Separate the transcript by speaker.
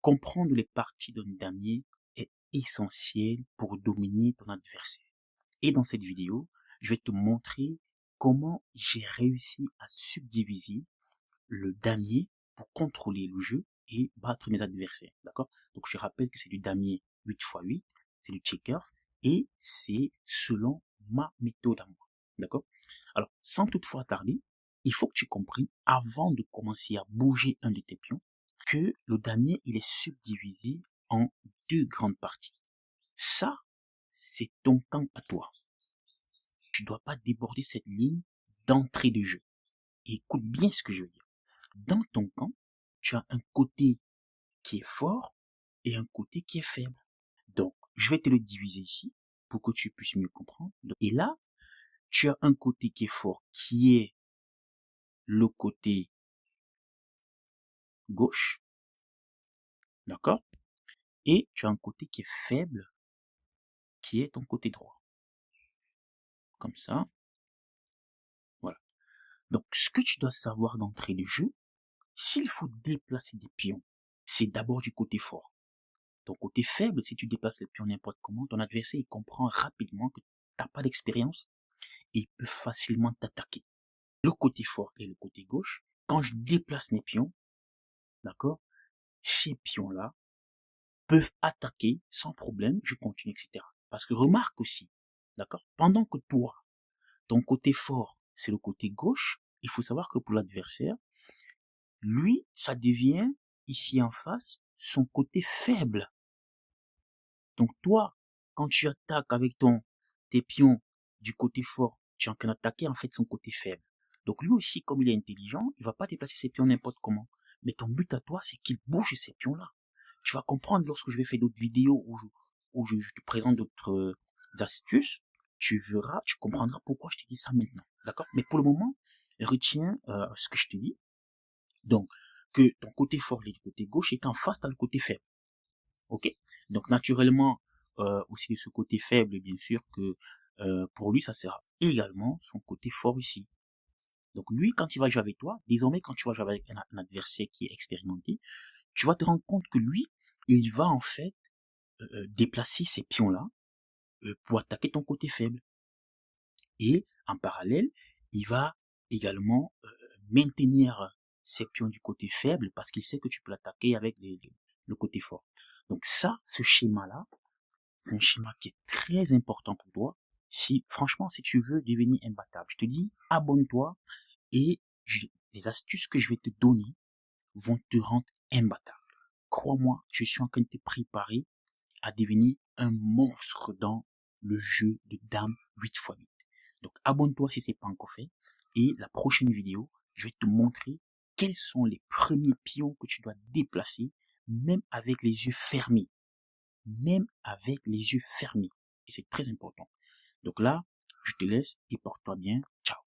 Speaker 1: Comprendre les parties d'un damier est essentiel pour dominer ton adversaire. Et dans cette vidéo, je vais te montrer comment j'ai réussi à subdiviser le damier pour contrôler le jeu et battre mes adversaires. D'accord? Donc je rappelle que c'est du damier 8x8, c'est du checkers et c'est selon ma méthode à moi. D'accord? Alors, sans toutefois tarder, il faut que tu comprennes avant de commencer à bouger un de tes pions que le damier, il est subdivisé en deux grandes parties. Ça, c'est ton camp à toi. Tu dois pas déborder cette ligne d'entrée de jeu. Et écoute bien ce que je veux dire. Dans ton camp, tu as un côté qui est fort et un côté qui est faible. Donc, je vais te le diviser ici pour que tu puisses mieux comprendre. Et là, tu as un côté qui est fort, qui est le côté gauche. D'accord? Et tu as un côté qui est faible, qui est ton côté droit. Comme ça. Voilà. Donc, ce que tu dois savoir d'entrée de jeu, s'il faut déplacer des pions, c'est d'abord du côté fort. Ton côté faible, si tu déplaces les pions n'importe comment, ton adversaire il comprend rapidement que tu n'as pas d'expérience et il peut facilement t'attaquer. Le côté fort et le côté gauche, quand je déplace mes pions, d'accord, ces pions-là peuvent attaquer sans problème, je continue, etc. Parce que remarque aussi, d'accord, pendant que toi, ton côté fort, c'est le côté gauche, il faut savoir que pour l'adversaire, lui, ça devient, ici en face, son côté faible. Donc toi, quand tu attaques avec tes pions du côté fort, tu es en train d'attaquer en fait son côté faible. Donc lui aussi, comme il est intelligent, il va pas déplacer ses pions n'importe comment. Mais ton but à toi, c'est qu'il bouge ces pions-là. Tu vas comprendre lorsque je vais faire d'autres vidéos où je te présente d'autres astuces, tu verras, tu comprendras pourquoi je te dis ça maintenant. D'accord? Mais pour le moment, retiens ce que je te dis. Donc, que ton côté fort est du côté gauche et qu'en face, tu as le côté faible. Ok? Donc naturellement, aussi de ce côté faible, bien sûr que pour lui, ça sera également son côté fort ici. Donc lui, quand il va jouer avec toi, désormais quand tu vas jouer avec un adversaire qui est expérimenté, tu vas te rendre compte que lui, il va en fait déplacer ces pions-là pour attaquer ton côté faible. Et en parallèle, il va également maintenir ses pions du côté faible parce qu'il sait que tu peux l'attaquer avec le côté fort. Donc ça, ce schéma-là, c'est un schéma qui est très important pour toi. Franchement, si tu veux devenir imbattable, je te dis, abonne-toi et les astuces que je vais te donner vont te rendre imbattable. Crois-moi, je suis en train de te préparer à devenir un monstre dans le jeu de dames 8x8. Donc, abonne-toi si c'est pas encore fait. Et la prochaine vidéo, je vais te montrer quels sont les premiers pions que tu dois déplacer, même avec les yeux fermés. Même avec les yeux fermés. Et c'est très important. Donc là, je te laisse et porte-toi bien. Ciao.